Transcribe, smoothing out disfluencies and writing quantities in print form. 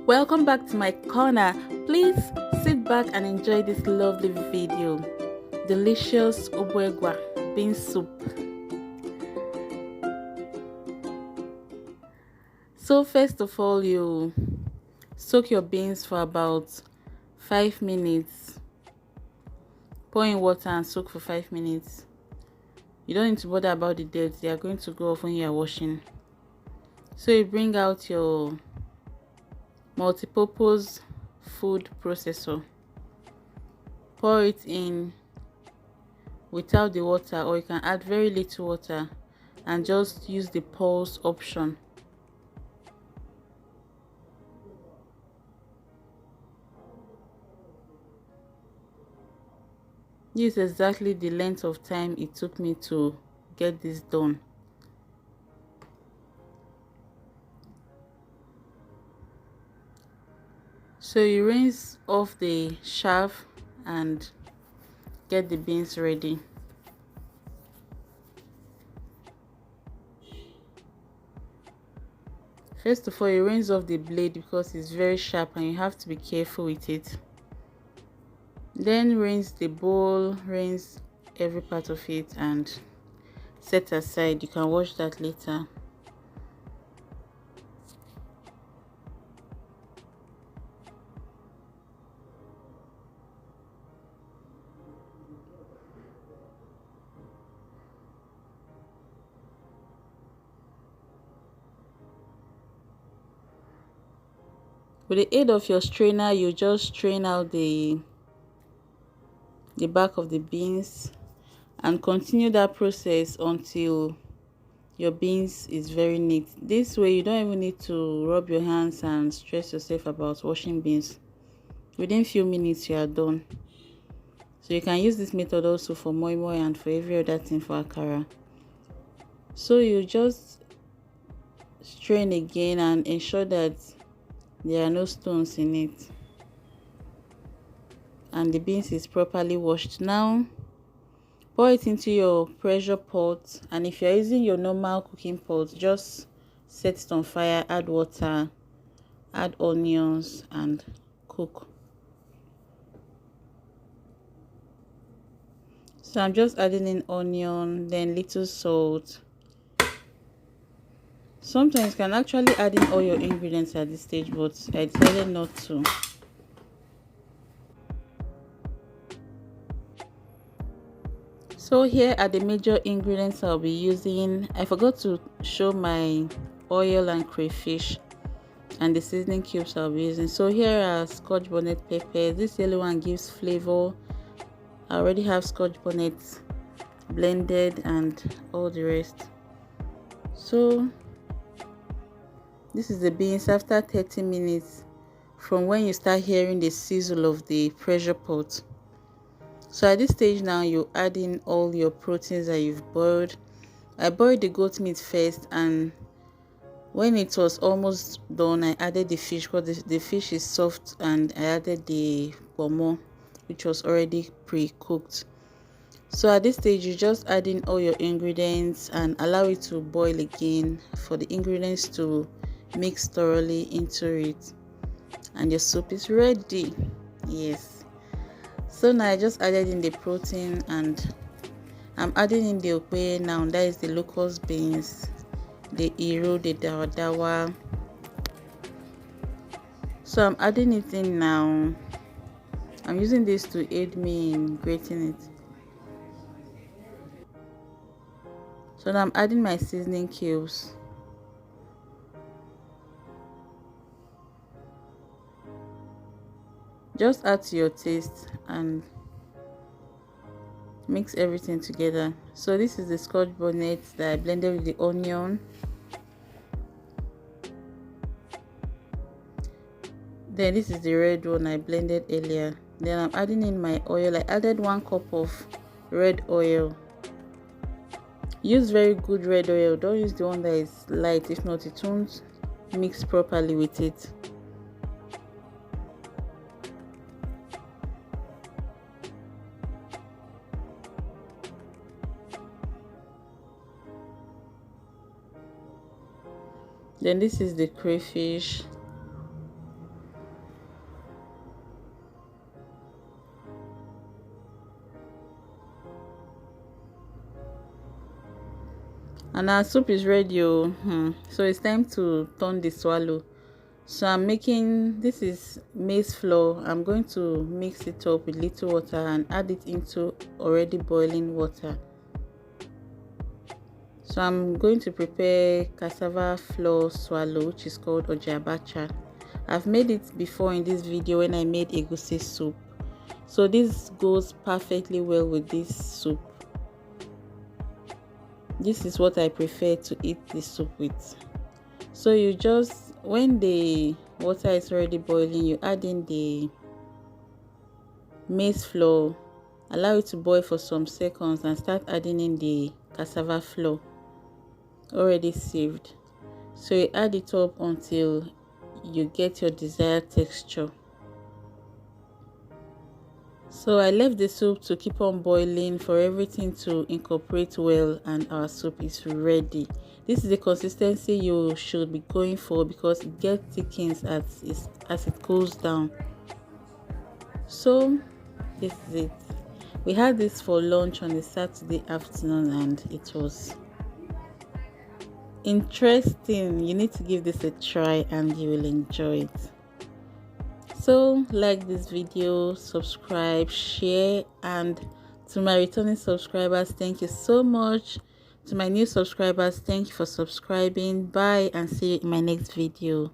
Welcome back to my corner. Please sit back and enjoy this lovely video. Delicious obwegwa bean soup. So first of all, you soak your beans for about 5 minutes. Pour in water and soak for 5 minutes. You don't need to bother about the dirt. They are going to go off when you are washing. So you bring out your multi-purpose food processor. Pour it in without the water, or you can add very little water and just use the pulse option. This is exactly the length of time it took me to get this done. So you rinse off the chaff and get the beans ready. First of all, you rinse off the blade because it's very sharp and you have to be careful with it. Then rinse the bowl, rinse every part of it and set aside. You can wash that later. With the aid of your strainer, you just strain out the back of the beans and continue that process until your beans is very neat. This way you don't even need to rub your hands and stress yourself about washing beans. Within few minutes you are done. So you can use this method also for moi moi and for every other thing for akara. So you just strain again and ensure that there are no stones in it and the beans is properly washed. Now pour it into your pressure pot, and if you're using your normal cooking pot, just set it on fire, add water, add onions and cook. So I'm just adding in onion, then little salt. Sometimes you can actually add in all your ingredients at this stage, but I decided not to. So here are the major ingredients I'll be using. I forgot to show my oil and crayfish and the seasoning cubes I'll be using. So here are scotch bonnet pepper. This yellow one gives flavor. I already have scotch bonnet blended and all the rest. So this is the beans after 30 minutes from when you start hearing the sizzle of the pressure pot. So at this stage now, you add in all your proteins that you've boiled. I boiled the goat meat first, and when it was almost done, I added the fish because the fish is soft, and I added the pomo, which was already pre-cooked. So at this stage, you just add in all your ingredients and allow it to boil again for the ingredients to mix thoroughly into it, and your soup is ready. Yes. So now I just added in the protein and I'm adding in the okwe now. That is the locust beans, the iro, the dawa. So I'm adding it in now. I'm using this to aid me in grating it. So now I'm adding my seasoning cubes. Just add to your taste and mix everything together. So this is the scotch bonnet that I blended with the onion. Then this is the red one I blended earlier. Then I'm adding in my oil. I added 1 cup of red oil. Use very good red oil. Don't use the one that is light, if not it won't mix properly with it. Then this is the crayfish. And our soup is ready. So it's time to turn the swallow. So I'm making, this is maize flour. I'm going to mix it up with little water and add it into already boiling water. So I'm going to prepare cassava flour swallow, which is called ojabacha. I've made it before in this video when I made egusi soup. So this goes perfectly well with this soup. This is what I prefer to eat the soup with. So you just, when the water is already boiling, you add in the maize flour, allow it to boil for some seconds, and start adding in the cassava flour already sieved. So you add it up until you get your desired texture. So I left the soup to keep on boiling for everything to incorporate well, and our soup is ready. This is the consistency you should be going for because it gets thickens as it cools down. So this is it. We had this for lunch on a Saturday afternoon and it was interesting. You need to give this a try and you will enjoy it. So like this video, subscribe, share, and to my returning subscribers, thank you so much. To my new subscribers, thank you for subscribing. Bye and see you in my next video.